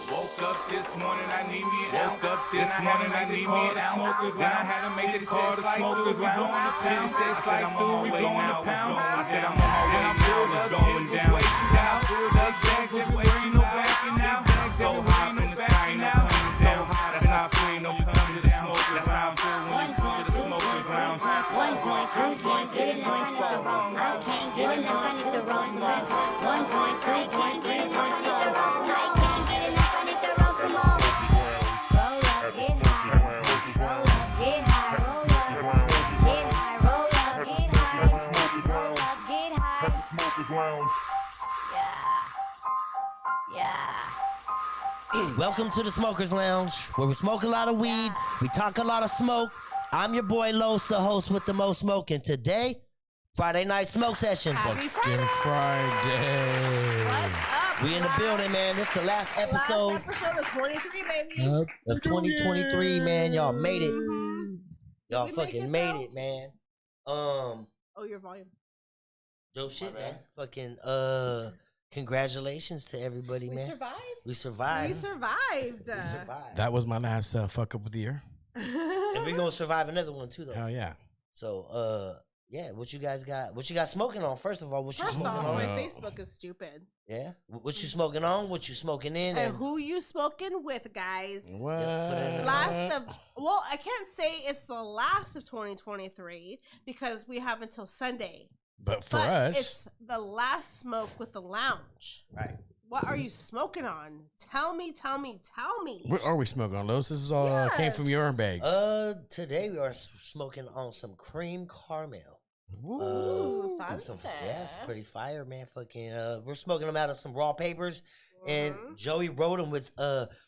Woke up this morning, I need me an ounce. Woke up this morning, I need me an ounce. Then I had to make the call to smokers. We blowing the pound. Shitty said like through, we blowing the pound. I said I'm on my way now, it's going down. Now, exactly, we ain't no backing now. So high up in the sky, no coming down. That's how I feel, no coming to the smoke. That's how I feel when you come to the smoker's lounge. 1 point, 2 point, 3 point, 4 point. I can't get enough, I need the roast more. 1 point, 2 point, 3 point, 4 point. I can't get enough, I need the roast more. Roll up, get high, roll up, get high, roll up, get high, roll up, get high, roll up, get high. Smokers Lounge. Yeah. Welcome to the Smokers Lounge, where we smoke a lot of weed, we talk a lot of smoke. I'm your boy Los, the host with the most smoke, and today, Friday night smoke session. Happy Friday. What's up? We in the building, man. This is the last episode Last episode of 23, baby. of 2023, man. Y'all made it. Y'all we make fucking it, made though? it, man. Oh, your volume. Dope shit, man. Fucking congratulations to everybody, We man. survived. We survived. We survived. We survived. That was my last fuck up of the year. And we're gonna survive another one too, though. Hell yeah. So, yeah, what you guys got? What you got smoking on? First of all, what you First smoking off, on? my Facebook is stupid. Yeah, what you smoking on? What you smoking in? And who you smoking with, guys? What? Last of, well, I can't say it's the last of 2023 because we have until Sunday. But for But us, it's the last smoke with the lounge. Right. What are you smoking on? Tell me. what are we smoking on, Los? This is all came from your bags. Today we are smoking on some cream caramel. Ooh, And some, fancy. yeah, it's pretty fire, man. Fucking, we're smoking them out of some raw papers, and Joey wrote them with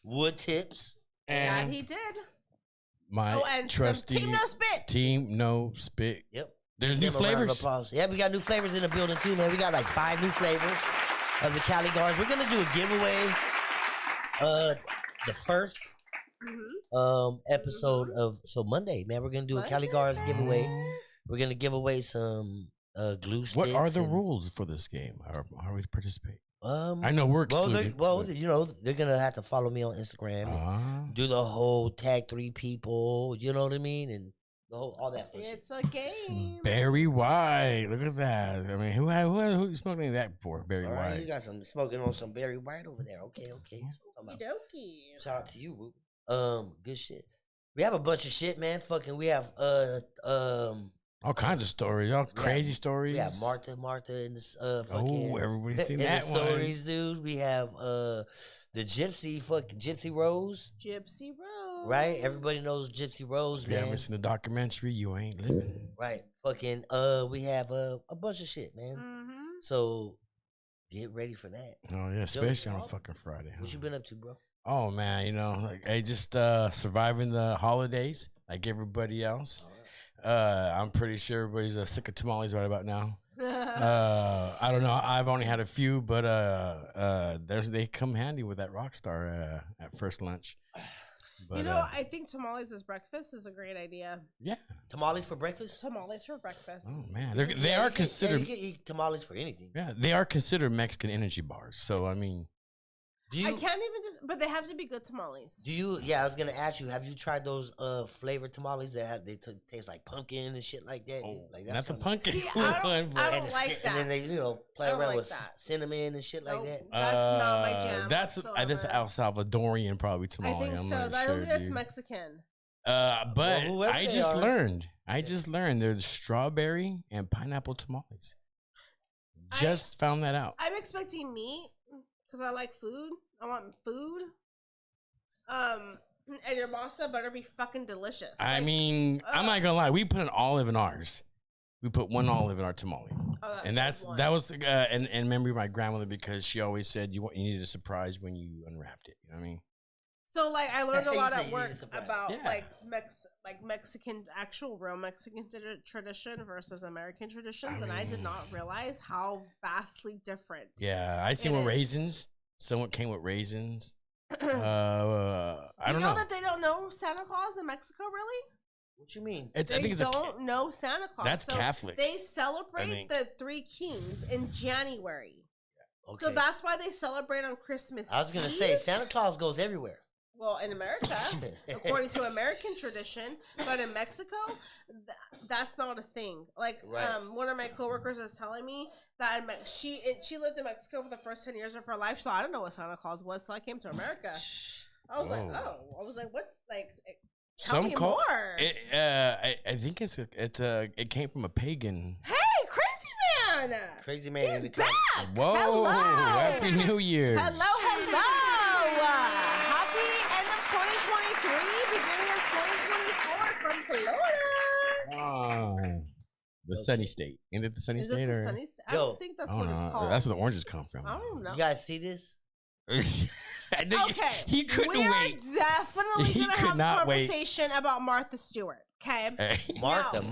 wood tips. And and he did. my And trusty some Team No Spit. Team No Spit. Yep. There's new Give 'em a round of flavors. applause. Yeah, we got new flavors in the building too, man. We got like 5 new flavors of the Cali Guards. We're gonna do a giveaway. The first episode of Monday, man. We're gonna do a Cali Monday, Guards man. giveaway. We're gonna give away some glue sticks. What are the and, rules for this game? How are we to participate? I I know we're Well, excluded. they're gonna have to follow me on Instagram. And do the whole tag 3 people. You know what I mean? And the whole all that fun shit. It's a game. Barry White. Look at that. I mean, who smoking that before? Barry All right, White. you got some smoking on some Barry White over there. Okay. That's what I'm talking about. Okey-dokey. Shout out to you, Roop. Good shit. We have a bunch of shit, man. Fucking, we have All kinds of stories. All crazy stories. we have Martha in this fucking. Oh, everybody's seen in that the one. stories, dude. We have the Gypsy Rose, Gypsy Rose. right? Everybody knows Gypsy Rose, If you man. haven't seen the documentary, you ain't living. Right. Fucking we have a bunch of shit, man. Mm-hmm. So get ready for that. Oh yeah, especially on a fucking Friday. What you been up to, bro? Oh man, like I just surviving the holidays like everybody else. I'm pretty sure everybody's sick of tamales right about now. I don't know. I've only had a few, but they come handy with that Rockstar at first lunch. But, I think tamales as breakfast is a great idea. yeah. Tamales for breakfast? Tamales for breakfast. Oh man, Yeah, they are you considered. can eat tamales for anything. Yeah, they are considered Mexican energy bars. So I mean, Do I you? can't even but they have to be good tamales. Do you? Yeah, I was gonna ask you. Have you tried those flavored tamales that taste like pumpkin and shit like that? Like not the kinda- pumpkin See, one. I don't And, the like and then that. they play I don't around like with that. cinnamon and shit like Nope. that. That's not my jam That's whatsoever. El Salvadorian probably I tamale. think I'm so. not I sure, think that's dude. Mexican. But Well, whoever I they just are. learned. I just learned there's strawberry and pineapple tamales. Just found that out. I'm expecting meat because I like food. I want food. And your masa better be fucking delicious. I Like, mean, I'm not gonna lie. We put an olive in ours. We put one olive in our tamale, oh, and that's one. that was in memory of my grandmother because she always said you needed a surprise when you unwrapped it. You know what I mean? So like I learned a You lot said at you work need a surprise. about Yeah. like Mexican real Mexican tradition versus American traditions, and I did not realize how vastly different. Yeah, I seen It with is. raisins. Someone came with raisins. I don't you know know. that they don't know Santa Claus in Mexico, really? What you mean? I They think it's don't know Santa Claus. That's So Catholic, They celebrate think. the Three Kings in January. Okay. So that's why they celebrate on Christmas I was gonna Eve. say Santa Claus goes everywhere. Well, in America, according to American tradition, but in Mexico, that's not a thing. Like, Right. One of my coworkers was telling me that she lived in Mexico for the first 10 years of her life, so I don't know what Santa Claus was. So I came to America. I was like, what? Like, tell me more. I think it came from a pagan. Hey, crazy man! Crazy man in He's the back. country. Whoa! Hello. Happy New Year! Hello. Happy end of 2023, beginning of 2024 from Florida. Oh, the sunny state. Ain't it the sunny Is it state the or? sunny state? I Yo, don't think that's I what don't it's know. called. That's where the oranges come from. I don't know. You guys see this? I think Okay, he couldn't we wait. are definitely He gonna could have a not wait. conversation about Martha Stewart. Okay. Hey, Martha.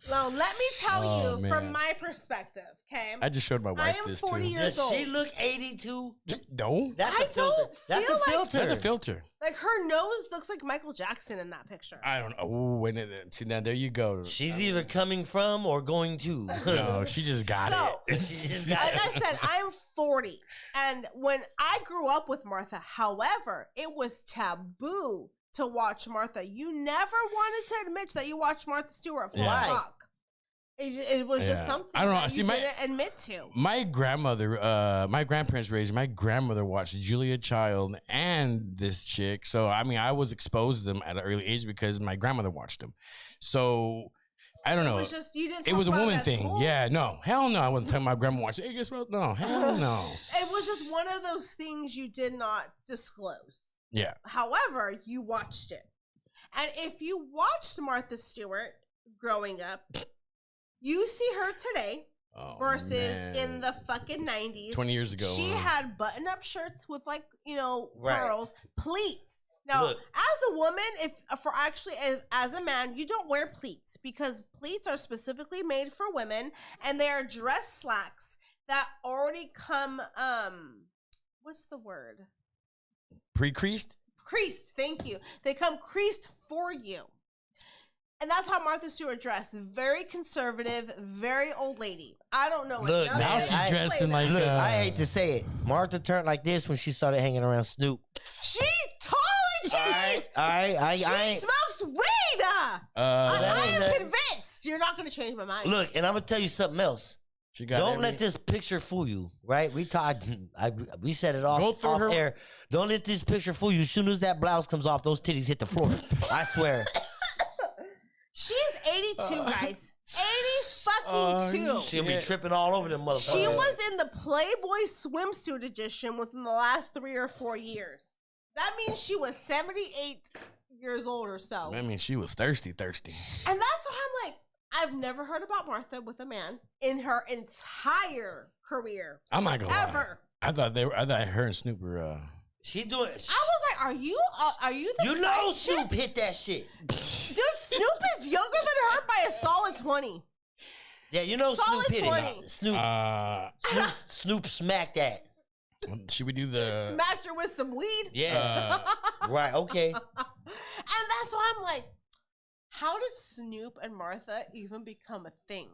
Now let me tell Oh, you from man. my perspective. Okay. I just showed my wife am this 40 too. years Does old. she look 82? No, That's I a filter. don't That's a feel like- filter. that's a filter. Like her nose looks like Michael Jackson in that picture. I don't know. Oh, wait, see now there you go. She's either coming from or going to. No, she just got So- it. She just got Like I said, I'm 40. And when I grew up with Martha, however, it was taboo to watch Martha. You never wanted to admit that you watched Martha Stewart for Yeah. fuck. It was just Yeah. something I don't know. that See, you my- didn't admit to. My grandmother, my grandparents raised my grandmother watched Julia Child and this chick. So I mean, I was exposed to them at an early age because my grandmother watched them. So I don't know. It was just you didn't. It talk was a about woman it at thing. school. Yeah, no, hell no. I wasn't telling my grandma watch. Hey, guess what? No, hell no. It was just one of those things you did not disclose. Yeah, However, you watched it. And if you watched Martha Stewart growing up, you see her today oh, versus man. in the fucking 90s. 20 years ago. She huh? had button-up shirts with Right. pearls, pleats. Now, Look. as a woman, as a man, you don't wear pleats because pleats are specifically made for women, and they are dress slacks that already come. What's the word? Pre-creased. Creased. Thank you. They come creased for you. And that's how Martha Stewart dressed. Very conservative, very old lady. I don't know. Look, enough Now man, to she's I- explain dressing that. like. Look, I hate to say it. Martha turned like this when she started hanging around Snoop. She totally changed. All right. She I ain't. smokes weed. that I ain't am nothing. convinced. You're not going to change my mind. Look, and I'm gonna tell you something else. she got Don't every- let this picture fool you, right? We talked. We said it Go off through her- air. Don't let this picture fool you. As soon as that blouse comes off, those titties hit the floor. I swear. She's 82, guys. 82. She'll be tripping all over them motherfuckers. She was in the Playboy swimsuit edition within the last 3 or 4 years. That means she was 78 years old or so. I mean, she was thirsty. And that's why I'm like, I've never heard about Martha with a man in her entire career. I'm not gonna lie. Ever. I thought her and Snoop were. She's doing. I was like, are you the You know side chick? Snoop hit that shit. Dude, Snoop is younger than her by a solid 20. Yeah, you know Solid Snoop hit 20. it. Snoop smacked that. Should we do the? Smacked her with some weed. Yeah. Right. Okay. And that's why I'm like, how did Snoop and Martha even become a thing?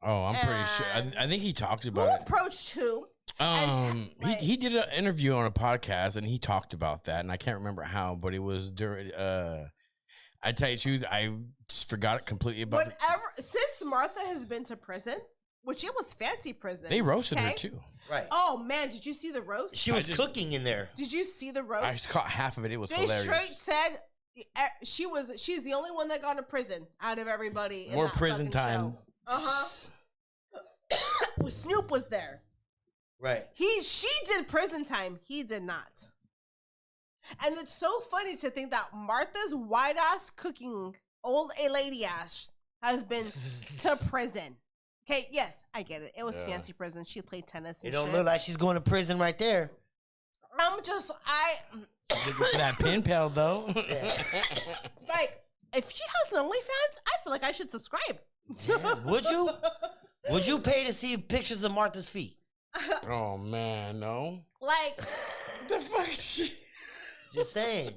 Oh, I'm pretty sure. And I think he talked Who about it. approached who? And, like- He did an interview on a podcast and he talked about that, and I can't remember how, but it was during. I tell you the truth, I just forgot it completely about. Since Martha has been to prison, which it was fancy prison. They roasted her okay? to. Right. Oh man, did you see the roast? She was cooking in there. Did you see the roast? I just caught half of it. It was They hilarious. straight said she's the only one that got to prison out of everybody. In More that prison fucking time. show. Snoop was there. Right. She did prison time. He did not. And it's so funny to think that Martha's white ass cooking old lady ass has been to prison. Okay, yes, I get it. It was fancy prison. She played tennis and It don't shit. look like she's going to prison right there. Looking for that pin pal though. like, if she has an OnlyFans, I feel like I should subscribe. Yeah. Would you? Would you pay to see pictures of Martha's feet? Oh man, no. Like, The fuck? Just saying.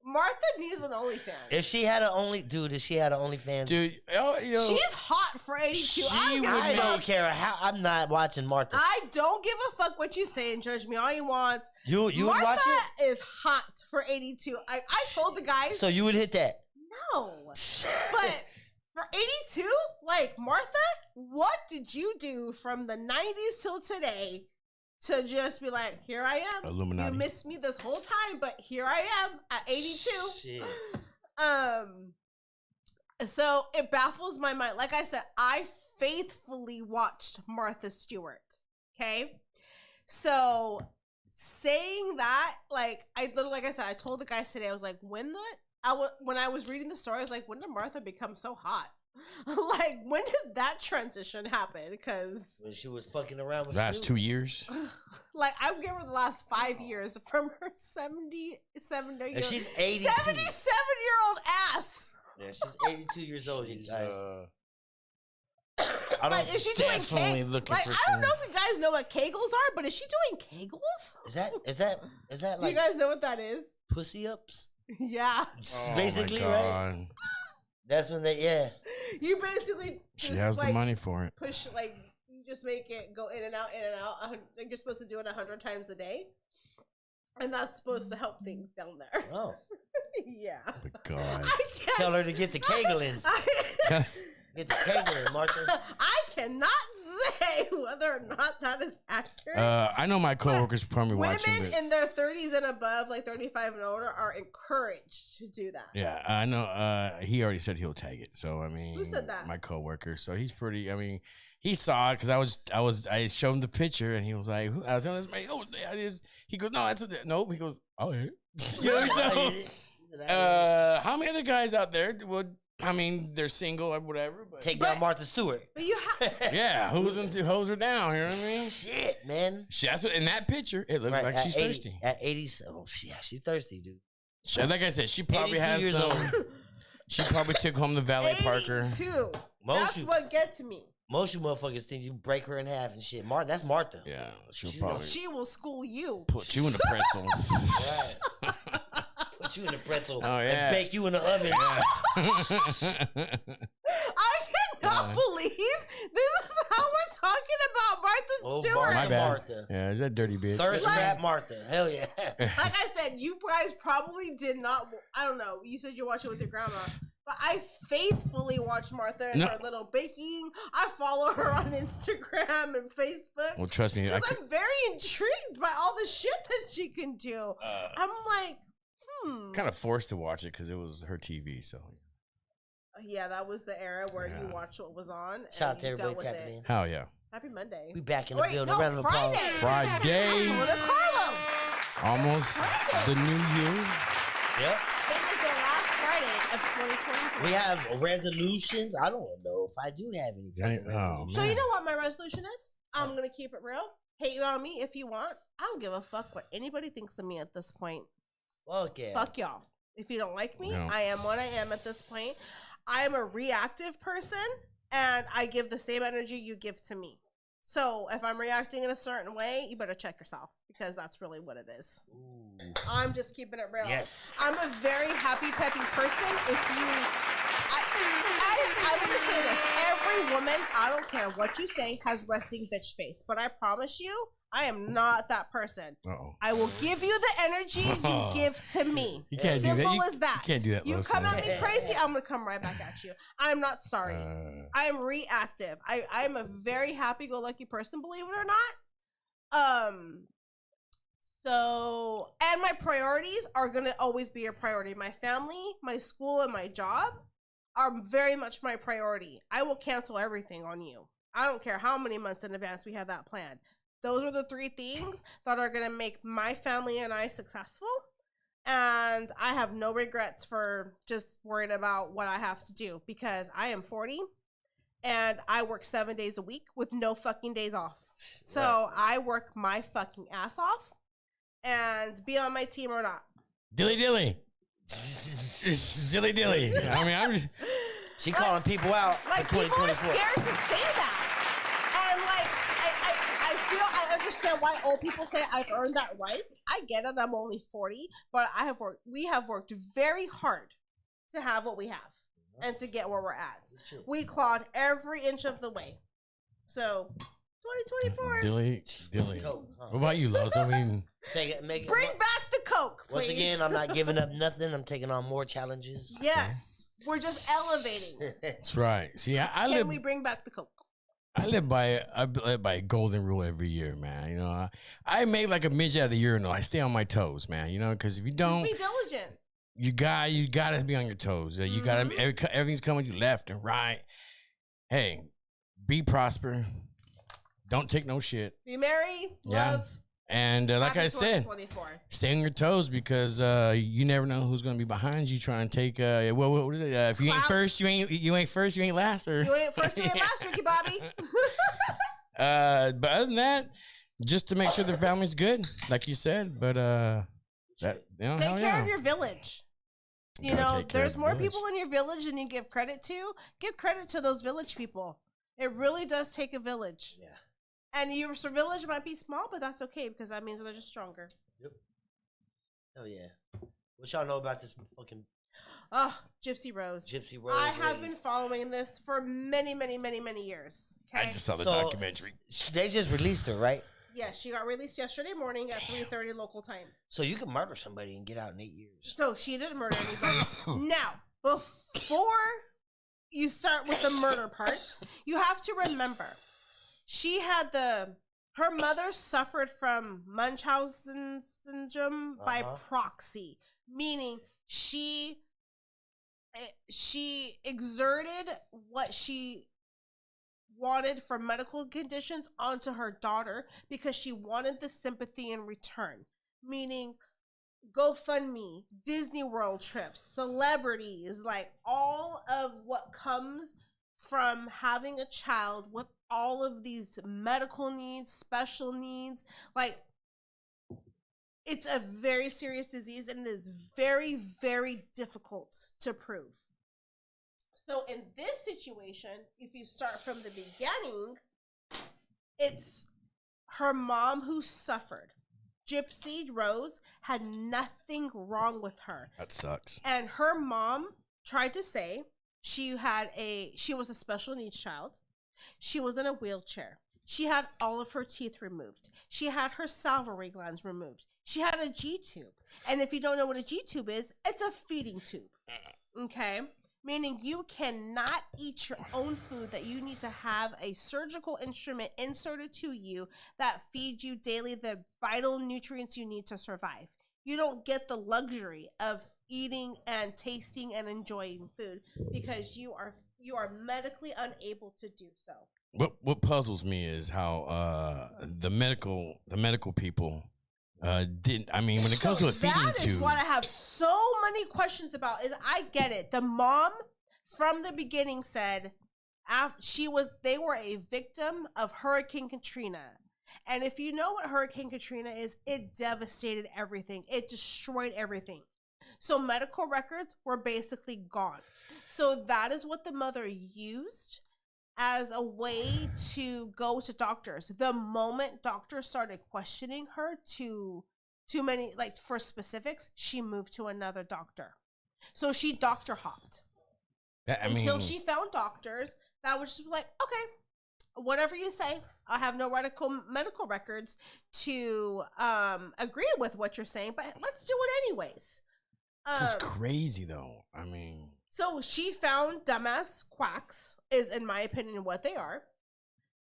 Martha needs an OnlyFans. If she had an OnlyFans, Dude, She's hot for 82. I don't care how. I'm not watching Martha. I don't give a fuck what you say and judge me all you want. You would Martha watch it? is hot for 82. I told the guys. So you would hit that? No. But for 82, like, Martha, what did you do from the 90s till today to just be like, here I am. Illuminati. You missed me this whole time, but here I am at 82. Shit. So it baffles my mind. Like I said, I faithfully watched Martha Stewart. Okay? So saying that, like I said, I told the guys today, I was like, when I was reading the story, I was like, when did Martha become so hot? Like, when did that transition happen? Because when she was fucking around with last 2 years. Like, I would give her the last 5 years from her 77-year-old. And she's 82. 77-year-old ass. Yeah, she's 82 years old, you guys. I don't Like, is she doing definitely looking like, for I don't know if you guys know what kegels are, but is she doing kegels? Is that Do like you guys know what that is? pussy ups? Yeah. Basically, my God. right? That's when they, You basically She just, has like, the money for it. push, like, you just make it go in and out, in and out. Like, you're supposed to do it 100 times a day. And that's supposed to help things down there. Oh. Yeah. God. I can't. Tell her to get the kegel in. Get the kegel in, Martha. I cannot say whether or not that is accurate. I know my coworkers probably watching Women it. in their 30s and above, like 35 and older, are encouraged to do that. Yeah, I know. He already said he'll tag it. So I mean, Who said that? My coworker. So he's pretty. I mean, he saw it because I showed him the picture and he was like, I was telling this man, oh, that is. He goes, no, that's what. No, he goes, oh, yeah. You know, so, how many other guys out there would? I mean, they're single or whatever. But Take down Martha Stewart. But you have. yeah, who's into hose her down? You know what I mean? Shit, man. That's what in that picture. It looks Right, like at she's 80 thirsty. At 80, oh yeah, she's thirsty, dude. Like I said, she probably 82 has years some. old. She probably took home the valet parker. 82. Most That's you- what gets me. Most you motherfuckers think you break her in half and shit. That's Martha. Yeah, she'll She's probably She will school you. put you in the pretzel. Right. Put you in the pretzel Oh, yeah. and bake you in the oven. I cannot believe this is how we're talking about Martha Oh, Stewart. My bad. Martha. Yeah, is that dirty bitch? Thirst Like- trap Martha. Hell yeah. Like I said, you guys probably did not. I don't know. You said you watch it with your grandma, but I faithfully watch Martha and No. her little baking. I follow her on Instagram and Facebook. Well, trust me, Because I'm very intrigued by all the shit that she can do. I'm like, kind of forced to watch it because it was her TV. So Yeah, that was the era where you Yeah. watched what was on. Shout out and to you dealt everybody with tapping it. in. hell yeah, Happy Monday. We back in the Wait, building. no, Round of applause. Friday. Friday, Mona Carlos. almost the new year. Yep. It is the last Friday of 2024. We have resolutions. I don't know if I do have any fucking Oh, resolutions. So you know what my resolution is? I'm gonna keep it real. Hate you on me if you want. I don't give a fuck what anybody thinks of me at this point. Fuck yeah. Fuck y'all. If you don't like me, No. I am what I am at this point. I am a reactive person, and I give the same energy you give to me. So if I'm reacting in a certain way, you better check yourself because that's really what it is. Ooh. I'm just keeping it real. Yes. I'm a very happy, peppy person. If you, I'm gonna say this: every woman, I don't care what you say, has resting bitch face. But I promise you, I am not that person. Uh-oh. I will give you the energy you give to me. You can't do that. Simple You- as that. you can't do that, You Listen. come at me crazy, I'm gonna come right back at you. I'm not sorry. I am reactive. I am a very happy-go-lucky person, believe it or not. So, and my priorities are gonna always be a priority. My family, my school, and my job are very much my priority. I will cancel everything on you. I don't care how many months in advance we have that planned. Those are the three things that are gonna make my family and I successful. And I have no regrets for just worrying about what I have to do because I am 40 and I work 7 days a week with no fucking days off. So Right. I work my fucking ass off and be on my team or not. Dilly dilly. Dilly dilly. I mean, I'm just. She calling people out Like for people are 2024. scared to say that. And like I understand understand why old people say I've earned that right. I get it. I'm only 40, but we have worked very hard to have what we have and to get where we're at. We clawed every inch of the way. So 2024. Dilly. What about you, Los? I mean, Bring back the Coke, please. Once again, I'm not giving up nothing. I'm taking on more challenges. Yes. We're just elevating. that's right. See, Can we bring back the Coke? I live by a golden rule every year, man. You know, I make like a midget out of the urinal. I stay on my toes, man. You know, because if you don't, just be diligent. you gotta be on your toes. You gotta everything's coming to you left and right. Hey, be prosper. Don't take no shit. Be merry. Love. And like I said, stay on your toes because you never know who's gonna be behind you trying to take. What is it? If you ain't first, you ain't first. You ain't last. Or you ain't first. You ain't last, Ricky Bobby. But other than that, just to make sure their family's good, like you said. But take care of your village. You know, there's more people in your village than you give credit to. Give credit to those village people. It really does take a village. Yeah. And your village might be small, but that's okay because that means they're just stronger. Yep. Hell yeah. What y'all know about this fucking... Gypsy Rose. Gypsy Rose. I have been following this for many, many, many, many years. Okay? I just saw the documentary. They just released her, right? Yeah, she got released yesterday morning at 3:30 local time. So you can murder somebody and get out in 8 years. So she didn't murder anybody. Now, before you start with the murder part, you have to remember... her mother suffered from Munchausen syndrome by proxy, meaning she exerted what she wanted for medical conditions onto her daughter because she wanted the sympathy in return, meaning GoFundMe, Disney World trips, celebrities, like all of what comes from having a child with all of these medical needs, special needs. Like, it's a very serious disease and it is very, very difficult to prove. So in this situation, if you start from the beginning, it's her mom who suffered. Gypsy Rose had nothing wrong with her. That sucks. And her mom tried to say she was a special needs child. She was in a wheelchair. She had all of her teeth removed. She had her salivary glands removed. She had a G-tube. And if you don't know what a G-tube is, it's a feeding tube. Okay? Meaning you cannot eat your own food, that you need to have a surgical instrument inserted to you that feeds you daily the vital nutrients you need to survive. You don't get the luxury of eating and tasting and enjoying food because you are medically unable to do so. What puzzles me is how the medical people didn't. I mean, when it comes to a feeding tube, that is what I have so many questions about. Is I get it. The mom from the beginning said they were a victim of Hurricane Katrina. And if you know what Hurricane Katrina is, it devastated everything. It destroyed everything. So medical records were basically gone. So that is what the mother used as a way to go to doctors. The moment doctors started questioning her too many, like for specifics, she moved to another doctor. So she doctor hopped until she found doctors that was just like, okay, whatever you say. I have no medical records to agree with what you're saying, but let's do it anyways. It's crazy though. I mean, so she found dumbass quacks, is in my opinion what they are,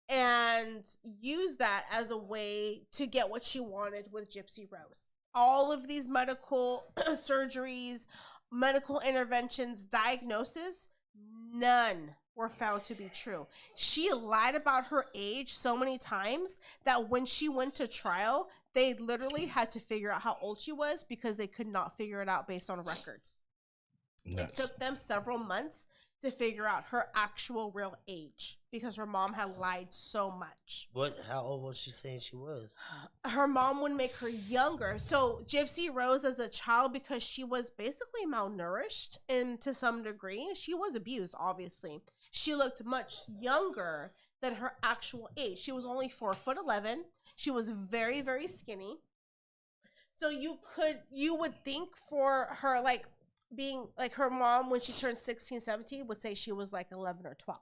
and used that as a way to get what she wanted with Gypsy Rose. All of these medical surgeries, medical interventions, diagnoses, none were found to be true. She lied about her age so many times that when she went to trial, they literally had to figure out how old she was because they could not figure it out based on records. Nuts. It took them several months to figure out her actual real age because her mom had lied so much. How old was she saying she was? Her mom would make her younger. So Gypsy Rose as a child, because she was basically malnourished and to some degree, she was abused, obviously. She looked much younger than her actual age. She was only 4'11". She was very, very skinny. So you would think for her, like, being like her mom when she turned 16, 17 would say she was like 11 or 12.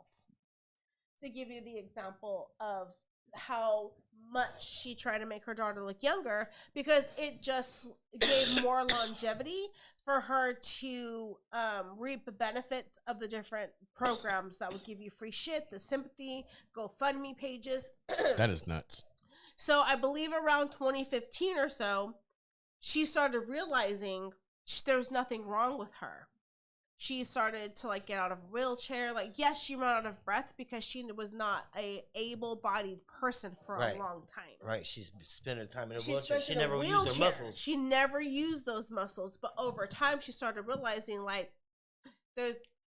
To give you the example of how much she tried to make her daughter look younger, because it just gave more longevity for her to reap the benefits of the different programs that would give you free shit, the sympathy, GoFundMe pages. That is nuts. So I believe around 2015 or so, she started realizing there's nothing wrong with her. She started to like get out of a wheelchair. Like, yes, she ran out of breath because she was not a able-bodied person for a long time. Right. She's spent her time in a wheelchair. She never used her muscles. She never used those muscles. But over time, she started realizing, like,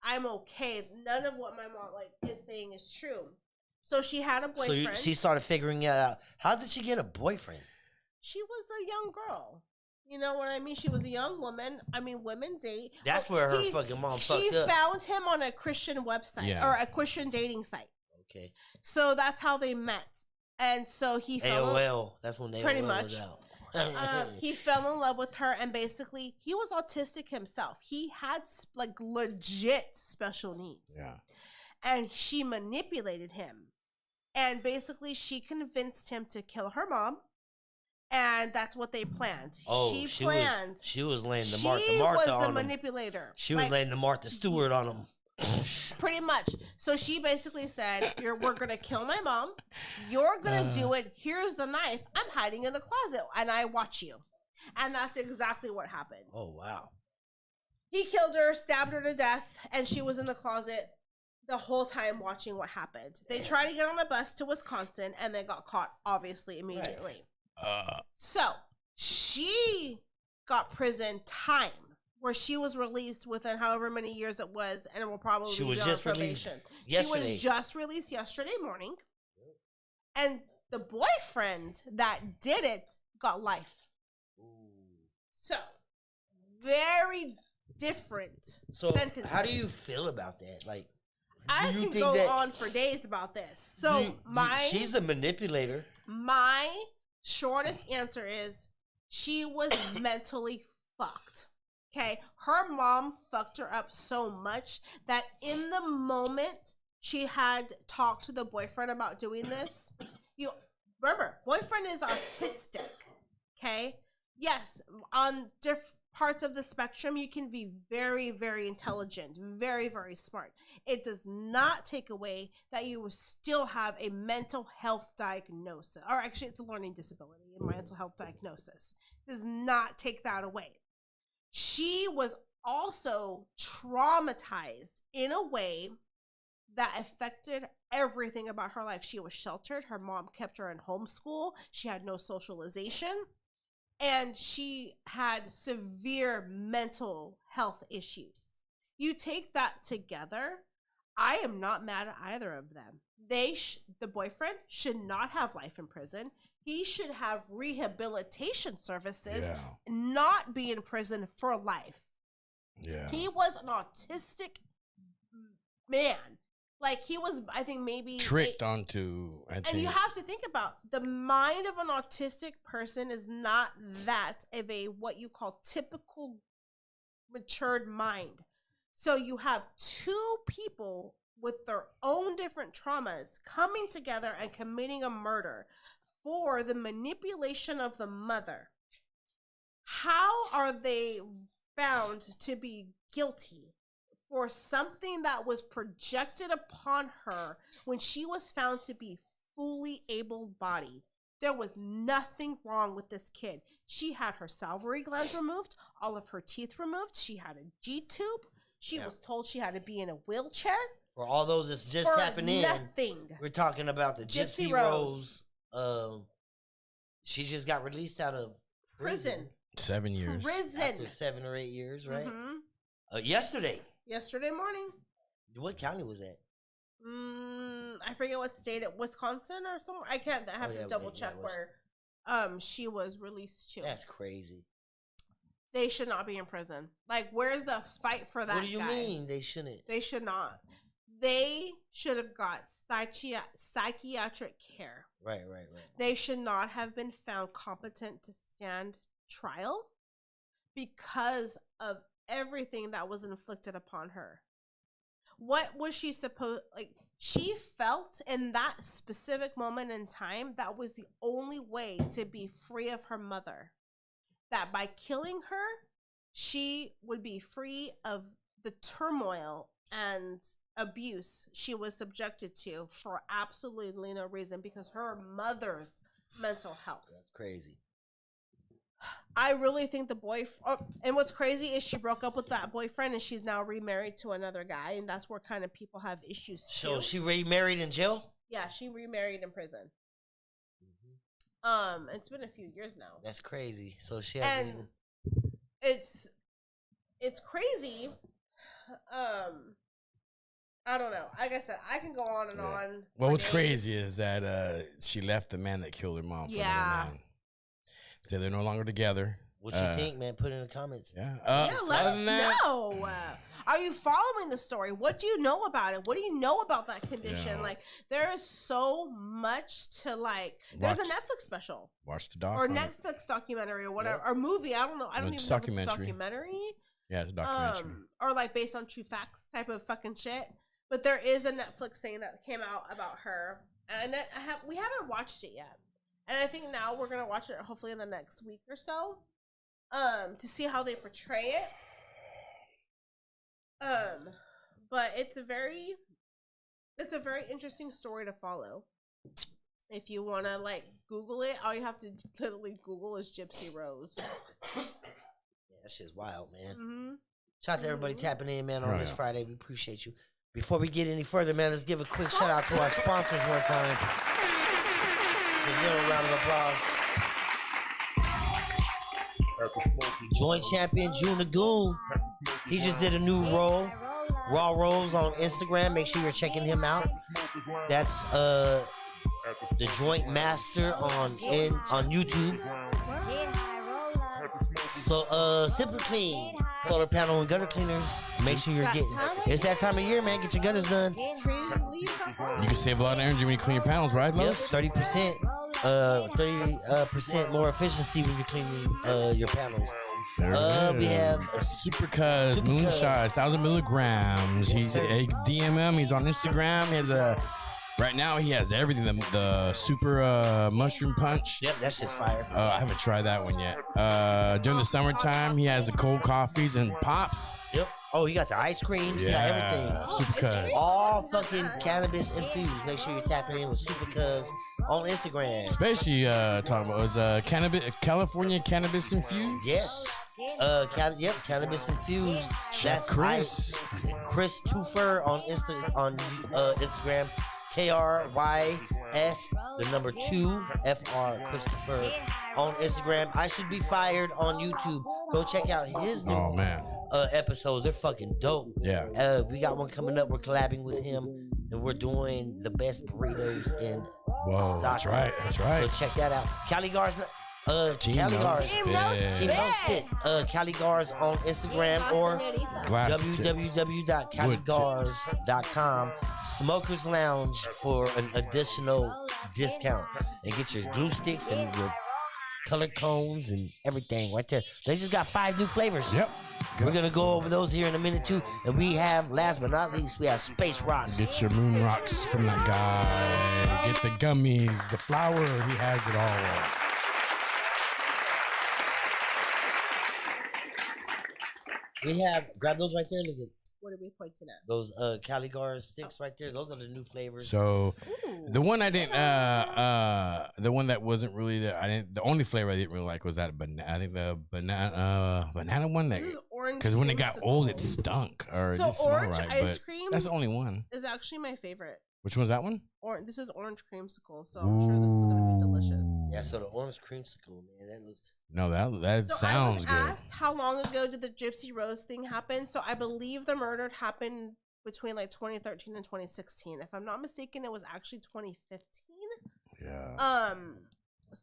I'm okay. None of what my mom is saying is true. So she had a boyfriend. So she started figuring it out. How did she get a boyfriend? She was a young girl. You know what I mean? She was a young woman. I mean, women date. That's where her fucking mom fucked up. She found him on a Christian website or a Christian dating site. Okay. So that's how they met. And so he fell AOL. That's when they pretty much. He fell in love with her, and basically he was autistic himself. He had like legit special needs. Yeah. And she manipulated him. And basically she convinced him to kill her mom. And that's what they planned. Oh, she was laying the Martha on him. She was the manipulator. She was laying the Martha Stewart on him. Pretty much. So she basically said, we're going to kill my mom. You're going to do it. Here's the knife. I'm hiding in the closet, and I watch you. And that's exactly what happened. Oh, wow. He killed her, stabbed her to death, and she was in the closet the whole time watching what happened. They tried to get on a bus to Wisconsin, and they got caught, obviously, immediately. Right. So she got prison time where she was released within however many years it was, and it will probably be on probation. She was just released yesterday morning, and the boyfriend that did it got life. So very different sentences. How do you feel about that? Like, I can go on for days about this. So she's the manipulator. My shortest answer is she was mentally fucked. Okay? Her mom fucked her up so much that in the moment she had talked to the boyfriend about doing this, you remember, boyfriend is autistic. Okay? Yes, on different parts of the spectrum, you can be very, very intelligent, very, very smart. It does not take away that you will still have a mental health diagnosis. Or actually, it's a learning disability and mental health diagnosis. It does not take that away. She was also traumatized in a way that affected everything about her life. She was sheltered. Her mom kept her in homeschool. She had no socialization. And she had severe mental health issues. You take that together, I am not mad at either of them. The boyfriend should not have life in prison. He should have rehabilitation services, not be in prison for life. Yeah. He was an autistic man. Like, he was, I think, maybe tricked onto. And you have to think about the mind of an autistic person is not that of a what you call typical matured mind. So you have two people with their own different traumas coming together and committing a murder for the manipulation of the mother. How are they found to be guilty for something that was projected upon her when she was found to be fully able-bodied? There was nothing wrong with this kid. She had her salivary glands removed, all of her teeth removed. She had a G-tube. She was told she had to be in a wheelchair. For all those that's just tapping in, we're talking about the Gypsy Rose. She just got released out of prison. 7 years. Prison. After 7 or 8 years, right? Yesterday. Yesterday morning. What county was that? I forget what state Wisconsin or somewhere. I have to double check where she was released to. That's crazy. They should not be in prison. Like, where's the fight for that? What do you mean they shouldn't? They should not. they should have got psychiatric care. Right. They should not have been found competent to stand trial because of everything that was inflicted upon her. What was she supposed, like, she felt in that specific moment in time that was the only way to be free of her mother. That by killing her, she would be free of the turmoil and abuse she was subjected to for absolutely no reason because her mother's mental health. That's crazy. I really think and what's crazy is she broke up with that boyfriend and she's now remarried to another guy, and that's where kind of people have issues too. So she remarried in jail? Yeah, she remarried in prison. It's been a few years now. That's crazy. So she hasn't And even... it's crazy. I don't know. Like I said, I can go on and on. Well, for what's days. crazy is that she left the man that killed her mom for another man. So they're no longer together. What you think, man? Put it in the comments. Yeah. Let us know. Are you following the story? What do you know about it? What do you know about that condition? Yeah. Like, there is so much to like. There's a Netflix special Watch the doc or Netflix documentary or whatever or movie. I don't know. I don't even know if it's documentary. Yeah, it's a documentary. Or like based on true facts type of fucking shit. But there is a Netflix thing that came out about her, and we haven't watched it yet. And I think now we're gonna watch it hopefully in the next week or so, to see how they portray it. But it's a very interesting story to follow. If you wanna like Google it, all you have to literally Google is Gypsy Rose. Yeah, that shit's wild, man. Mm-hmm. Shout out to everybody tapping in, man, on this Friday. We appreciate you. Before we get any further, man, let's give a quick shout out to our sponsors one time. Give them a round of applause. Joint champion June Lagoon. He just did a new roll. Raw Rolls on Instagram. Make sure you're checking him out. That's the Joint Master on YouTube. So Simply Clean solar panel and gutter cleaners. Make sure you're getting. It's that time of year, man. Get your gutters done. You can save a lot of energy when you clean your panels, right, Yep, Los? 30%. 30% more efficiency when you're cleaning your panels. We have Super Cuz Moonshine, 1,000 milligrams. He's a DMM. He's on Instagram. He has right now he has everything. The super mushroom punch. Yep, that shit's fire. I haven't tried that one yet. During the summertime, he has the cold coffees and pops. Yep. Oh, he got the ice creams. He got everything. Super Cuz. All fucking cannabis infused. Make sure you're tapping in with Super Cuz on Instagram. Especially talking about was California cannabis infused. Yes. Cannabis infused. Chef Chris. Chris Twofer on Instagram. KRYS, the number 2, FR, Christopher on Instagram. I Should Be Fired on YouTube. Go check out his new episodes. They're fucking dope. Yeah. We got one coming up. We're collabing with him, and we're doing the best burritos in Whoa, that's right. That's right. So check that out. Caligars. Team Caligars. Team Caligars on Instagram or www.caligars.com. Smokers Lounge for an additional discount and get your glue sticks and your colored cones and everything right there. They just got 5 new flavors. Yep. We're gonna go over those here in a minute too. And we have, last but not least, we have Space Rocks. Get your moon rocks from that guy. Get the gummies, the flour. He has it all. We have, grab those right there. Look at What are we pointing at? those Caligars sticks right there. Those are the new flavors. So the one I didn't, the one that wasn't really the only flavor I didn't really like was that banana. I think the banana one that, This is orange. because when it got creamsicle. old, it stunk or it So didn't smell orange right. ice But cream that's the only one. is actually my favorite. Which one's that one? This is orange creamsicle, so I'm sure this is gonna be delicious. Yeah, so the orange creamsicle, man, that looks. No, that So sounds I was good. asked how long ago did the Gypsy Rose thing happen? So I believe the murder happened between like 2013 and 2016. If I'm not mistaken, it was actually 2015. Yeah.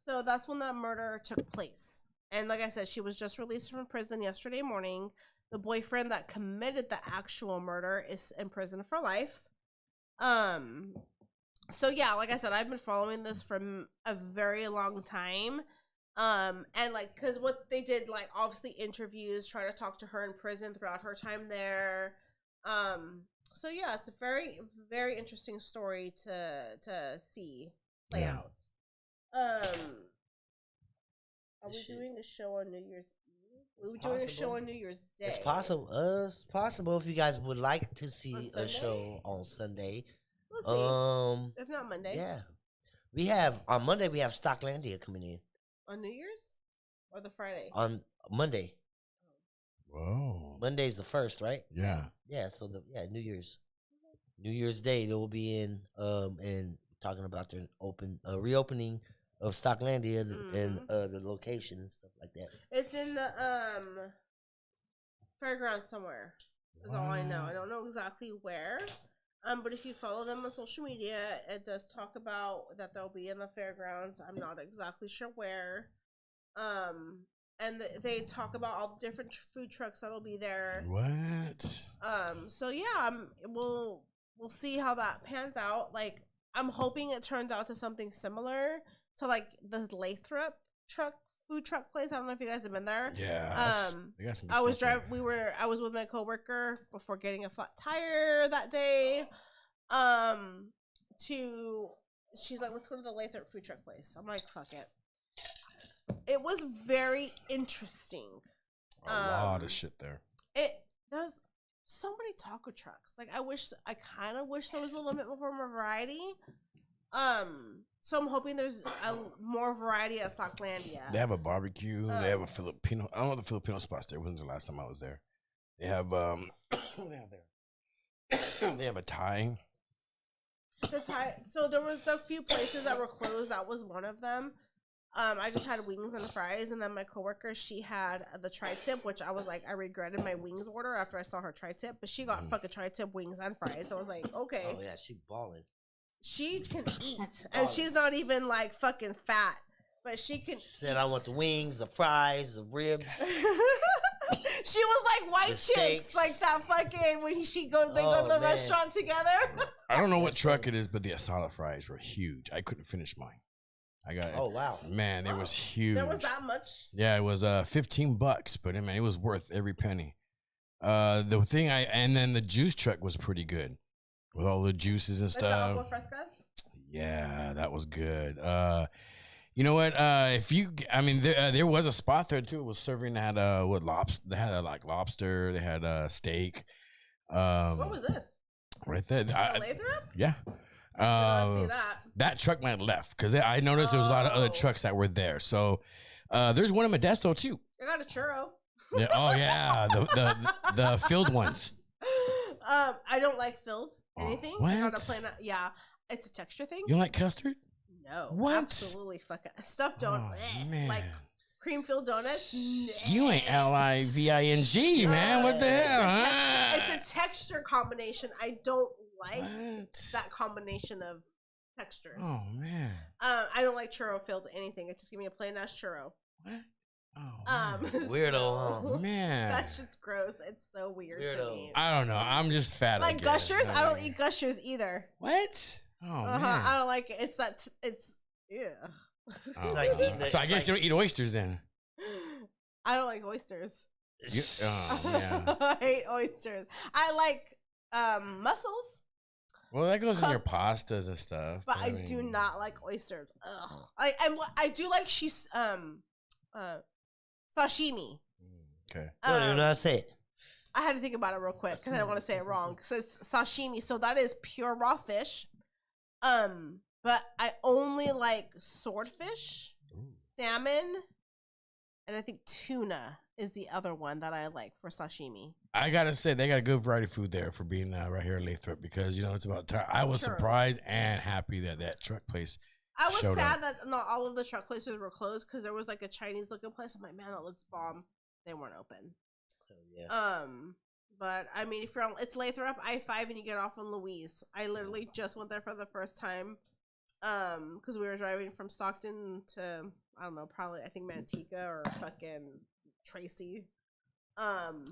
So that's when that murder took place. And like I said, she was just released from prison yesterday morning. The boyfriend that committed the actual murder is in prison for life. So yeah, like I said, I've been following this from a very long time. And like, cause what they did, like, obviously interviews, try to talk to her in prison throughout her time there. So yeah, it's a very, very interesting story to see play out. Are we doing a show on New Year's Eve? We're doing a show on New Year's Day. It's possible. It's possible if you guys would like to see On a show on Sunday. We'll see. If not Monday. Yeah, we have on Monday. We have Stocklandia coming in On New Year's or the Friday? on Monday. Whoa. Monday's the 1st, right? Yeah. Yeah. So New Year's Day they will be in and talking about their reopening of Stocklandia and the location and stuff like that. It's in the fairgrounds somewhere. Is all I know. I don't know exactly where. But if you follow them on social media, it does talk about that they'll be in the fairgrounds. I'm not exactly sure where. And they talk about all the different food trucks that'll be there. What? So yeah, we'll see how that pans out. Like, I'm hoping it turns out to something similar to like the Lathrop food truck place. I don't know if you guys have been there. Yeah. I was I was with my coworker before getting a flat tire that day. She's like, let's go to the Lathrop food truck place. I'm like, fuck it. It was very interesting. A lot of shit there. There's so many taco trucks. Like, I kind of wish there was a little bit more variety. So I'm hoping there's more variety at Stocklandia. They have a barbecue. They have a Filipino. I don't know the Filipino spots there. It wasn't the last time I was there. They have what do they have there? They have a Thai. So there was a few places that were closed. That was one of them. I just had wings and fries, and then my coworker, she had the tri-tip, which I was like, I regretted my wings order after I saw her tri-tip, but she got fucking tri-tip wings and fries. So I was like, okay. Oh yeah, she balling. She can eat, and she's not even like fucking fat, but she can. Said I want the wings, the fries, the ribs. She was like white chicks, like that fucking when they go to the restaurant together. I don't know what truck it is, but the asada fries were huge. I couldn't finish mine. I got it. Oh wow, man, it was huge. There was that much. Yeah, it was $15, but man, it was worth every penny. The thing and then the juice truck was pretty good with all the juices and stuff. Agua frescas? Yeah, that was good. You know what? There was a spot there too. It was serving at lobster. They had like lobster. They had steak. What was this? Right there. Lathrop? Yeah. See that. That truck might have left because I noticed there was a lot of other trucks that were there. So there's one in Modesto too. I got a churro. Yeah. Oh yeah, the filled ones. I don't like filled anything. What? I got a plain. Yeah, it's a texture thing. You don't like custard? No. What? Absolutely fucking stuffed donut. Man. Like cream filled donuts. You ain't LIVING, man. What the hell? It's a texture combination. I don't like What? that combination of textures. Oh man. I don't like churro filled anything. It just give me a plain ass churro. What? Oh, man. Weirdo, huh? Man. That shit's gross. It's so weird to me. I don't know. I'm just fat. Like Gushers, I don't eat Gushers either. What? Oh man. I don't like it. It's yeah. It's like eating So I guess you don't eat oysters then. I don't like oysters. Oh man. I hate oysters. I like mussels. Well, that goes in your Cooked. pastas and stuff. But I do not like oysters. Ugh. I do like sashimi. Okay. No, do not say it. I had to think about it real quick because I don't want to say it wrong. Because it's sashimi, so that is pure raw fish. But I only like swordfish, salmon, and I think tuna is the other one that I like for sashimi. I gotta say they got a good variety of food there for being right here in Lathrop because it's about time. I was surprised and happy that truck place. I was showed sad up. that not all of the truck places were closed because there was like a Chinese looking place. I'm like, man, that looks bomb. They weren't open. Yeah. But I mean, if you're on, it's Lathrop I-5 and you get off on Louise. I literally just went there for the first time. Because we were driving from Stockton to I don't know, probably I think Manteca or fucking Tracy. And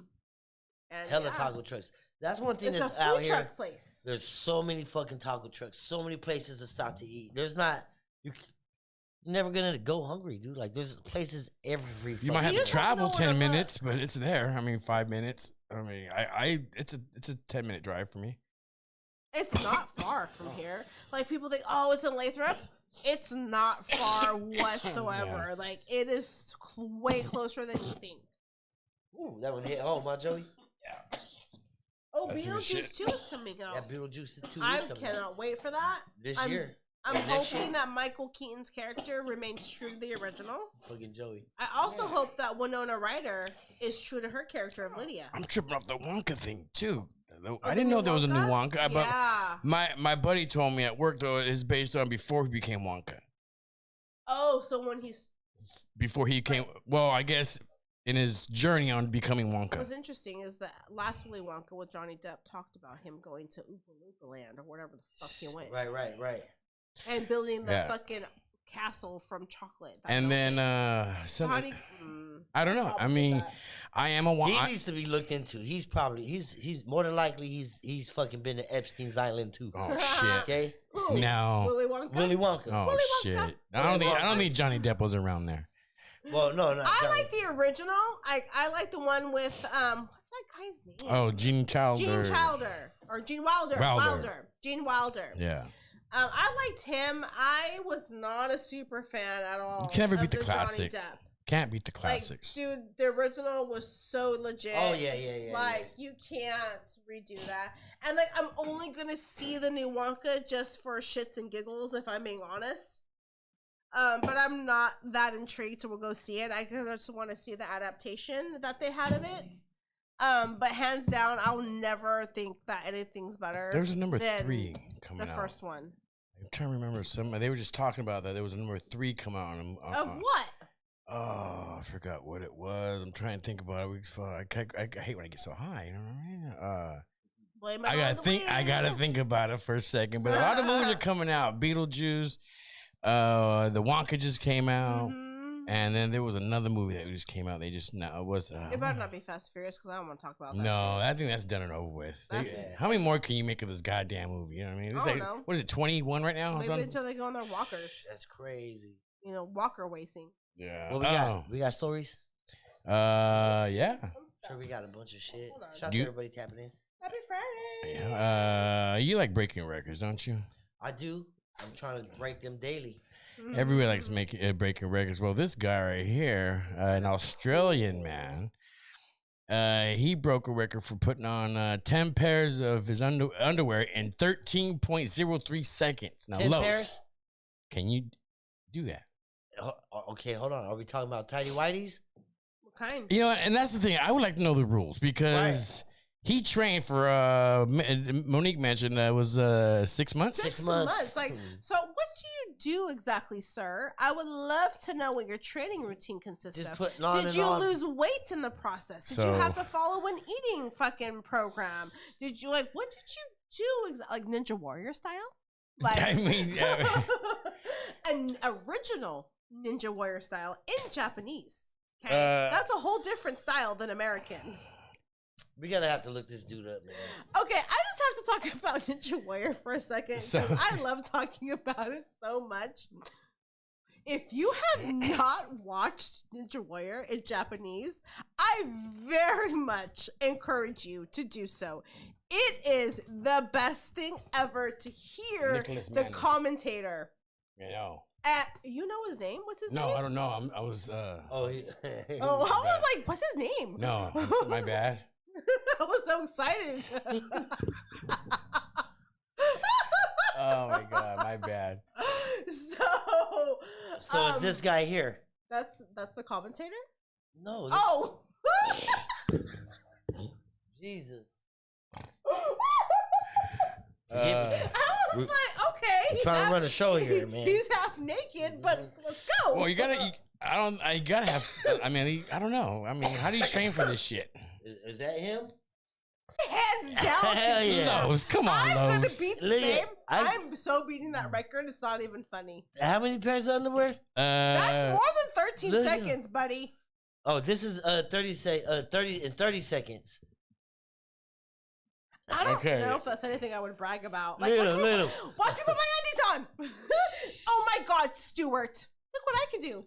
Hella taco trucks. That's one thing It's a that's out food here. truck place. There's so many fucking taco trucks, so many places to stop to eat. There's not you're never gonna go hungry, dude. Like there's places every. You might have You to just don't travel know where to 10 look. minutes, but it's there. I mean, 5 minutes. I mean, it's a 10-minute drive for me. It's not far from here. Like people think, oh, it's in Lathrop. It's not far whatsoever. Yeah. Like it is way closer than you think. Ooh, that one hit home, huh, Joey? Oh, That's some good Beetlejuice shit. 2 is coming out. Yeah, Beetlejuice 2 I is coming out cannot wait for that. this I'm- year. I'm Next hoping year. that Michael Keaton's character remains true to the original. Fucking Joey. I also hope that Winona Ryder is true to her character of Lydia. I'm tripping off the Wonka thing too. I the didn't know new there was a new Wonka? Wonka, but Yeah. my buddy told me at work though it's based on before he became Wonka. Oh, so when he's Before he came, well, I guess in his journey on becoming Wonka. what's interesting is that last Willy Wonka with Johnny Depp talked about him going to Oompa Loompa Land or whatever the fuck he went, Right. and building the Yeah. fucking castle from chocolate. That And was- then Johnny, I don't know. I problem with mean, that. I am a He Wonka. needs to be looked into. He's probably he's more than likely he's fucking been to Epstein's Island too. Oh shit! Okay, Who? No. Willy Wonka. Willy Wonka. Oh Willy Wonka. shit! I don't think Johnny Depp was around there. Well, no. I Johnny. like the original. I like the one with what's that guy's name? Oh, Gene Wilder. Gene Wilder or Gene Wilder. Wilder. Gene Wilder. Yeah. I liked him. I was not a super fan at all. You can never of beat the Johnny classic. Depp. Can't beat the classics. Like, dude, the original was so legit. Oh yeah. Like you can't redo that. And like I'm only gonna see the new Wonka just for shits and giggles, if I'm being honest. But I'm not that intrigued to go see it. I just want to see the adaptation that they had of it. But hands down, I'll never think that anything's better. There was a number than 3 coming the out. first one. I'm trying to remember some. They were just talking about that. There was a number 3 come out. Of what? Oh, I forgot what it was. I'm trying to think about it. I hate when I get so high. You know what I mean? Blame it I on gotta the think. I weed. gotta think about it for a second. But a lot of movies are coming out. Beetlejuice, the Wonka just came out, Mhm. and then there was another movie that just came out. They just now it was. It better not be Fast and Furious because I don't want to talk about that. No, shit. I think that's done and over with. That's- How many more can you make of this goddamn movie? You know what I mean? It's I don't like know. what is it? 21 right now? It's Maybe on- until they go on their walkers. That's crazy. You know, walker racing. yeah. What we got? We got stories. Yeah. Sure, we got a bunch of shit. Hold on. Shout out Do to you- everybody tapping in. Happy Friday. Yeah. You like breaking records, don't you? I do. I'm trying to break them daily. Everybody likes making breaking records. Well, this guy right here, an Australian man, he broke a record for putting on 10 pairs of his underwear in 13.03 seconds. Now, 10 Los, pairs? can you do that? Okay, hold on. Are we talking about tidy whities? What kind? You know, and that's the thing. I would like to know the rules because he trained for. Monique mentioned that was 6 months. 6 months. Like, so what do you do exactly, sir? I would love to know what your training routine consists Just of. putting on Did and you on. lose weight in the process? Did you So- have to follow an eating fucking program? Did you what did you do like Ninja Warrior style? Like I mean, an original Ninja Warrior style in Japanese. Okay, Uh, that's a whole different style than American. We gotta have to look this dude up, man. Okay, I just have to talk about Ninja Warrior for a second because So- I love talking about it so much. If you have not watched Ninja Warrior in Japanese, I very much encourage you to do so. It is the best thing ever to hear Nicholas the Manning. commentator. you know. You know his name? What's his No, name? I don't know. I was. Oh, he, Oh, I was like, what's his name? No, my bad. I was so excited. Oh my god, my bad. So is this guy here? that's the commentator? No. This, Oh. Jesus. Uh, I was like, okay. I'm he's trying to half- run a show here, man. He's half naked, but let's go. well, you gotta. I gotta have. I mean, I don't know. I mean, how do you train for this shit? Is that him? Hands down. Hell yeah. Los, come on, I'm gonna Los. beat the Look at- game. I- I'm so beating that record. It's not even funny. How many pairs of underwear? That's more than 13 look at- seconds, buddy. Oh, this is 30 in 30 seconds. I don't Okay. know if that's anything I would brag about. Like, Little. watch me put my undies on. Oh my God, Stewart. Look what I can do.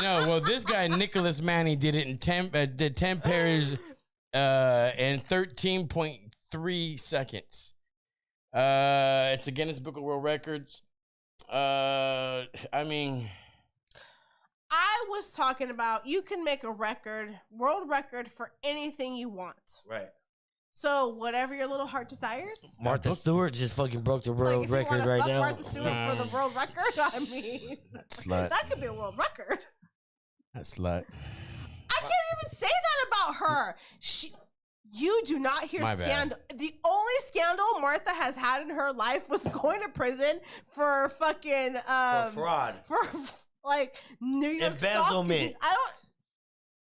Well, this guy Nicholas Manny did it in 10 pairs in 13.3 seconds. It's a Guinness Book of World Records. I mean, I was talking about you can make a world record for anything you want. Right. So whatever your little heart desires. Martha Stewart just fucking broke the world If you record wanna right fuck now. Martha Stewart for the world record. I mean, that could be a world record. That slut. I can't even say that about her. You do not hear My bad. scandal. The only scandal Martha has had in her life was going to prison for fucking For fraud. for like New York Embezzlement. stock.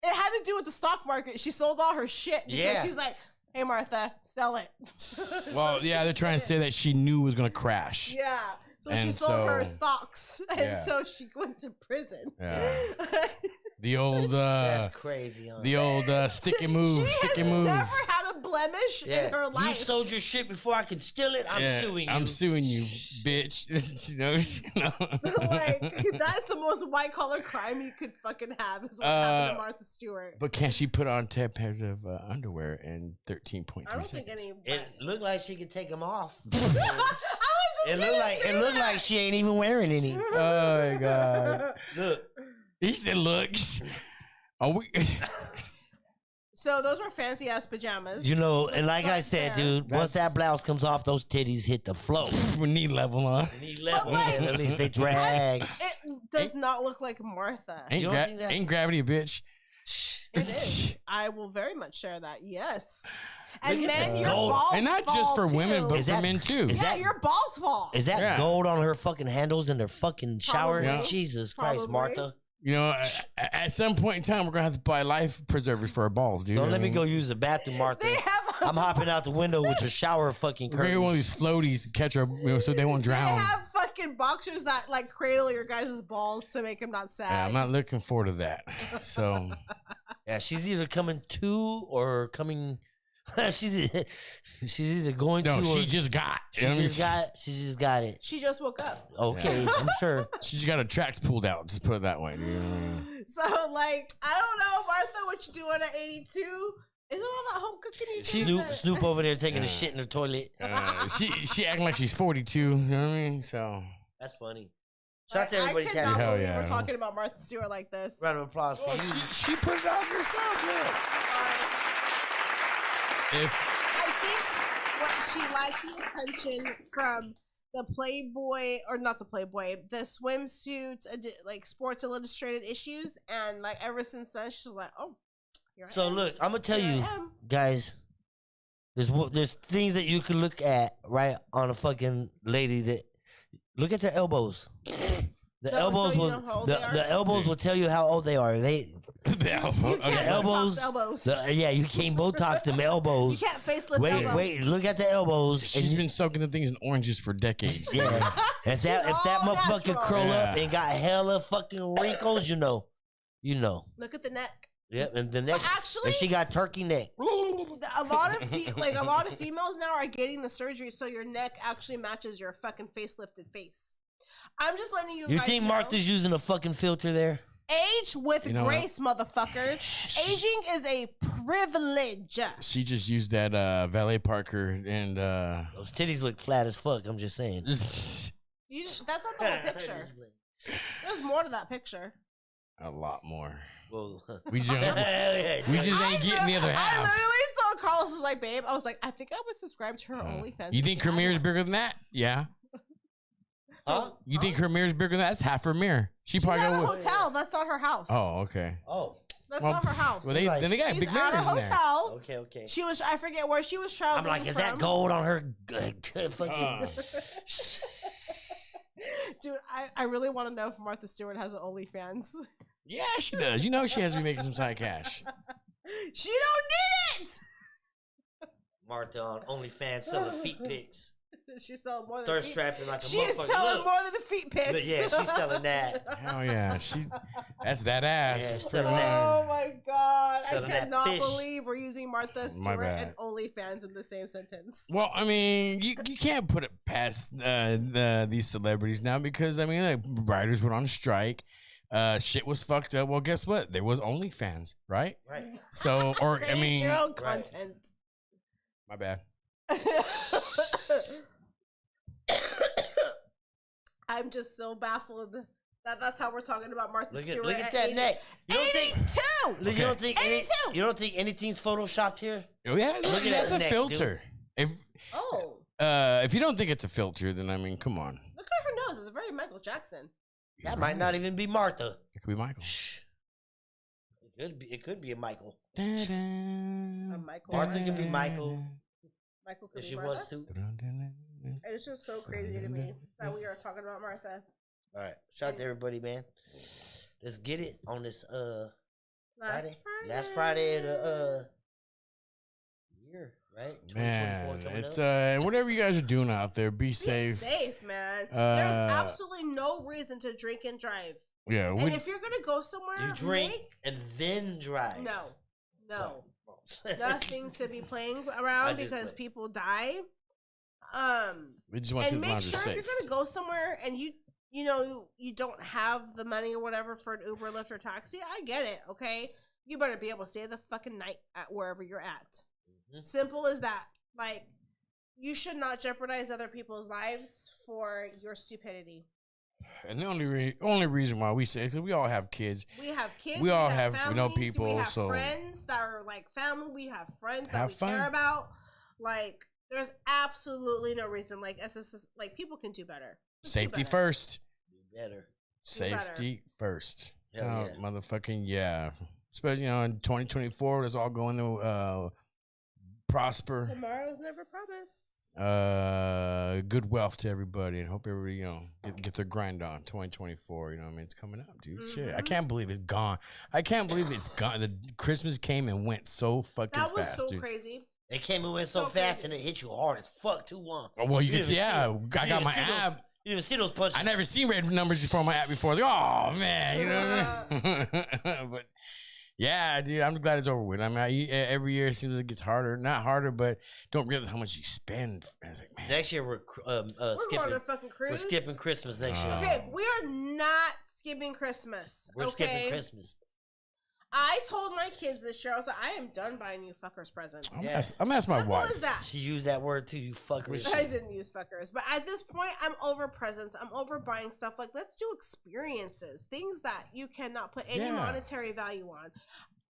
It had to do with the stock market. She sold all her shit because Yeah. she's like, "Hey Martha, sell it." Well, yeah, they're trying to say that she knew it was going to crash. Yeah. So she And sold her so- stocks, and yeah. so she went to prison. Yeah. The old, That's crazy. Huh? the old stick and move, She stick has and move. never had a blemish in her You life. sold your shit before I could steal it. I'm Yeah, suing you. I'm suing you, bitch. You know? Like, that's the most white collar crime you could fucking have is what happened to Martha Stewart. But can she put on 10 pairs of underwear in 13.3 I don't seconds? think any. It looked like she could take them off. I was just It looked like she ain't even wearing any. Oh my god. Look. He said, "Looks." Are we? So those were fancy ass pajamas. You know, and like I said, there. dude, once that blouse comes off, those titties hit the floor. We need level, huh? Knee level, like- man. At least they drag. It does not look like Martha. Ain't, You don't think that's- ain't gravity a bitch? It is. I will very much share that. Yes. And Look at men, the your gold. balls And not just fall, for women, too. but Is for that- men too. is yeah, that- your balls fall. Is that Yeah. gold on her fucking handles in her fucking shower? Probably. Jesus Christ, Probably. Martha. You know, at some point in time, we're gonna have to buy life preservers for our balls, dude. Don't I let me mean, go use the bathroom, Martha. They have. I'm hopping out the window with your shower fucking We're gonna get one of curtains. these floaties to catch our, so they won't They drown. have fucking boxers that like cradle your guys' balls to make them not sad. Yeah, I'm not looking forward to that. So Yeah, she's either coming to or coming. she's either going no, to or she just got. she just got it. She just woke up. Okay, I'm sure. She just got her tracks pulled out. Just put it that way. You know what I mean? So like, I don't know, Martha, what you doing at 82? Isn't all that home cooking you do? Snoop over there taking a shit in the toilet. She acting like she's 42. You know what I mean? So That's funny. Shout out to everybody. I cannot Tabby. Hell believe yeah. we're talking about Martha Stewart like this. Round of applause for you. she put it out herself, man. If I think what she liked the attention from the Playboy, or not the Playboy, the swimsuit, like Sports Illustrated issues, and like ever since then, she's like, oh, here I So am. look, I'm gonna tell Here I you, am. guys. There's things that you can look at right on a fucking lady that look at their elbows. The So elbows you will know how old they are? the elbows will tell you how old they are. They You can't okay. elbows- Botox elbows. yeah, you can't Botox them You elbows. can't facelift Wait, elbows. wait, look at the elbows. She's and been soaking the things in oranges for decades. yeah. If that She's all motherfucker natural. curl up Yeah. and got hella fucking wrinkles, you know. Look at the neck. Yep, and the next actually- and she got turkey neck. A lot of a lot of females now are getting the surgery so your neck actually matches your fucking facelifted face. I'm just letting you. You guys think know. Martha's using a fucking filter there? Age with You know grace, motherfuckers. Aging is a privilege. She just used that valet Parker and Those titties look flat as fuck. I'm just saying. That's not the whole picture. There's more to that picture. a lot more. Well, We just, we just ain't getting the other I half. literally told Carlos, was like, babe, I was like, I think I would subscribe to her OnlyFans. You think her mirror's bigger than that? Yeah. huh? You think her mirror's bigger than that? That's half her mirror. She She's probably at a got. hotel. That's not her house. Oh, okay. Oh, That's Well, not her house. Well, then they got She's big at mirrors a in there. hotel. okay. She was, I forget where she was traveling. I'm like, is that from. gold on her? Fucking. Dude, I really want to know if Martha Stewart has an OnlyFans. Yeah, she does. You know she has to be making some side cash. She don't need Martha on OnlyFans selling feet pics, it. She's selling more than thirst feet. trapping like a She is motherfucker. selling Look. more than the feet pics. But yeah, she's selling that. Hell yeah, that's that ass. Yeah, That's selling pretty- that. Oh my god! I Selling that cannot fish. believe we're using Martha My Stewart bad. and OnlyFans in the same sentence. Well, I mean, you can't put it past these celebrities now because, I mean, like, writers went on strike. Shit was fucked up. Well, guess what? There was OnlyFans, right? Right. So, or, I Create mean, your own right. content. my bad. I'm just so baffled that that's how we're talking about Martha Stewart. Look at that 80 neck. You don't think 82. you don't think 82. you don't think anything's photoshopped here? Oh, yeah, Look at that's that a neck, filter. Oh, If you don't think it's a filter, then, I mean, come on. look at her nose. It's very Michael Jackson. That might not even be Martha. It could be Michael. Shh. It could be a Michael. Michael. Martha could be Michael Michael could if be she Martha. wants to. It's just so crazy to me that we are talking about Martha. All right. Shout out to everybody, man. Let's get it on this Friday. Last Friday of the year, right? 2024 Man, coming it's up. whatever you guys are doing out there, be Be safe. safe, man. There's absolutely no reason to drink and drive. Yeah, And if you're gonna go somewhere, You drink and then drive. no, nothing to be playing around just because play. people die. we just want to And see the make lounge sure safe. if you're gonna go somewhere and you know you don't have the money or whatever for an Uber, Lyft, or taxi, I get it. Okay, you better be able to stay the fucking night at wherever you're at. Mhm. Simple as that. Like, you should not jeopardize other people's lives for your stupidity. And the only reason why we say it, because we all have kids. We have kids. We all have, families, people, We have so friends that are like family. We have friends that have we fun. care about. Like, there's absolutely no reason. Like, SSS, like, people can do better. Just do safety better. first. Better. Safety first. Hell Oh, yeah. motherfucking yeah. Especially in 2024, let's all go into prosper. Tomorrow's never promised. Good wealth to everybody, and hope everybody get their grind on 2024. You know what I mean? It's coming up, dude. Shit, I Mhm. can't believe it's gone. I can't believe it's gone. The Christmas came and went so fucking That was fast, so dude. crazy. It came and went so So fast crazy. and it hit you hard as fuck too. One. Oh, well, you can didn't see. even Yeah, it. I You got didn't my see those- app. You didn't see those punches. I never seen red numbers before my app before. I was like, oh man, you know what I mean? But yeah, dude, I'm glad it's over with. I mean, every year it seems like it gets harder. Not harder, but don't realize how much you spend. And it's like, man, Next year we're We're going skipping. to fucking cruise. We're skipping Christmas next year. Okay, we are not skipping Christmas. We're okay? skipping Christmas. I told my kids this year, I was like, I am done buying you fuckers presents. I'm Yeah. gonna ask my Simple wife. as that. She used that word too. You fuckers. I didn't use fuckers, but at this point, I'm over presents. I'm over buying stuff. Like, let's do experiences, things that you cannot put any Yeah. monetary value on.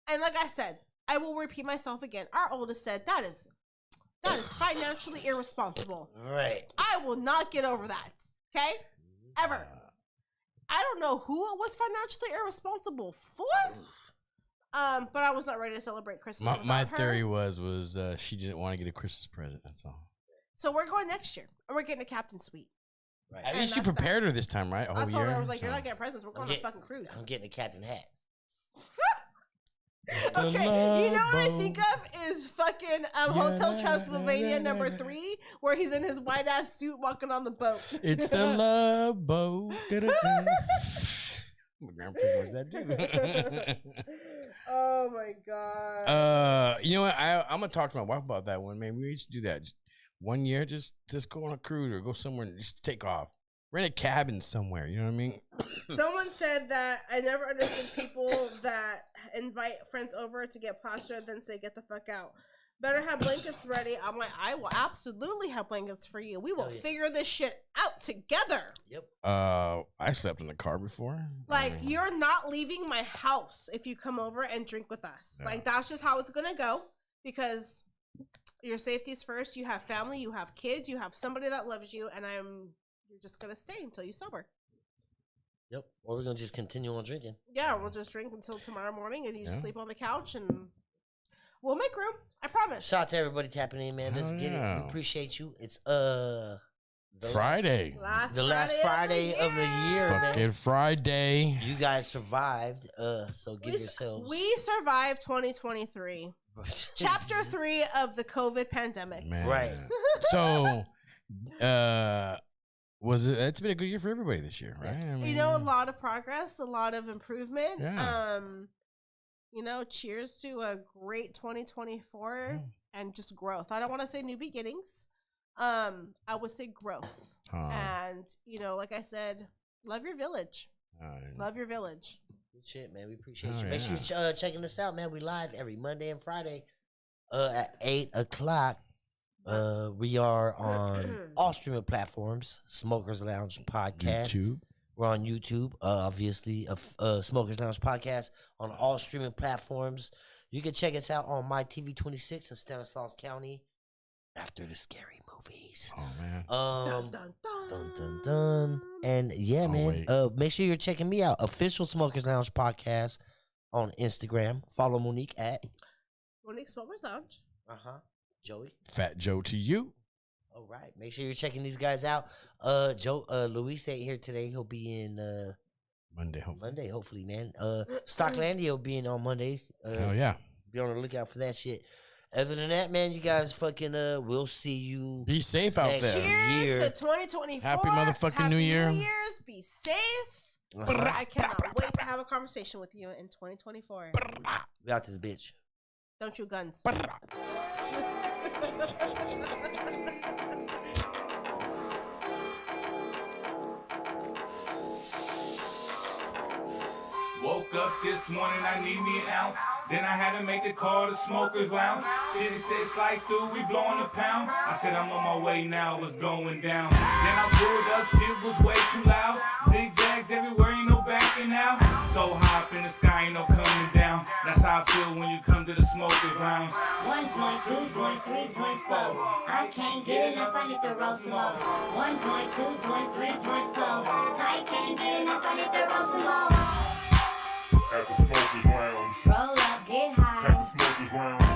And like I said, I will repeat myself again. Our oldest said that is financially irresponsible. Right. I will not get over that. Okay, ever. I don't know who it was financially irresponsible for. But I was not ready to celebrate Christmas. My without her. theory was she didn't want to get a Christmas present. That's all. So we're going next year, and we're getting a captain suite. Right. At And least you that's that. prepared her this time, right? A I whole told year. her, I was like, "You're So- not getting presents. We're going on a fucking cruise." I'm getting a captain hat. Okay, you know what I Love think of is fucking Hotel Transylvania #3, where he's in his white ass suit walking on the boat. It's the love boat. Da-da-da. My grandpa was that too. Oh my god. You know what? I'm gonna talk to my wife about that one. Man, we used to do that. Just 1 year, just go on a cruise or go somewhere and just take off. Rent a cabin somewhere. You know what I mean? Someone said that I never understood people that invite friends over to get plastered, then say get the fuck out. Better have blankets ready. I'm like, I will absolutely have blankets for you. We will Hell yeah. figure this shit out together. Yep. I slept in the car before. Like, I mean, you're not leaving my house if you come over and drink with us. Yeah. Like, that's just how it's gonna go, because your safety's first. You have family, you have kids, you have somebody that loves you, and you're just gonna stay until you sober. Yep. Or we're gonna just continue on drinking. Yeah, we'll just drink until tomorrow morning, and you just Yeah. sleep on the couch, and we'll make room. I promise. Shout out to everybody tapping in, man. Let's Hell get it. yeah. We appreciate you. It's Friday. the last Friday of the year, man. Fucking Friday. You guys survived. So give We, yourselves. we survived 2023, chapter 3 of the COVID pandemic. Man. Right. So, it's been a good year for everybody this year, right? I You know, a mean, lot of progress, a lot of improvement. Yeah. cheers to a great 2024 and just growth. I don't want to say new beginnings. I would say growth. And, like I said, love your village. Love your village. Good shit, man. We appreciate you. Make sure you're checking us out, man. We live every Monday and Friday at 8 o'clock. We are on all streaming platforms. Smokers Lounge Podcast. YouTube. We're on YouTube, obviously. Smokers Lounge Podcast on all streaming platforms. You can check us out on My TV 26 in Stanislaus County after the scary movies. Oh man. Dun, dun, dun. Dun, dun, dun. And yeah, man. Make sure you're checking me out. Official Smokers Lounge Podcast on Instagram. Follow Monique at Monique Smokers Lounge. Joey. Fat Joe to you. All right. Make sure you're checking these guys out. Luis ain't here today. He'll be in Monday, hopefully, man. Stocklandia will be in on Monday. Hell yeah. Be on the lookout for that shit. Other than that, man, you guys fucking we'll see you. Be safe out next there. Cheers to 2024. Happy motherfucking New Year. New Year's. Be safe. I cannot wait to have a conversation with you in 2024. We out this bitch. Don't shoot guns. Woke up this morning, I need me an ounce. Then I had to make the call to Smokers Lounge. Shit, it said slide through, we blowing a pound. I said I'm on my way now, it's going down. Then I pulled up, shit was way too loud. Zigzags everywhere, ain't no backing out. So high up in the sky, ain't no coming down. That's how I feel when you come to the Smokers Lounge. 1.2, 3.4. I can't get enough, I need to roll some more. 1.2, 3.4. I can't get enough, I need to roll some more. At the Smokers Lounge. Roll up, get high. At the Smokers Lounge.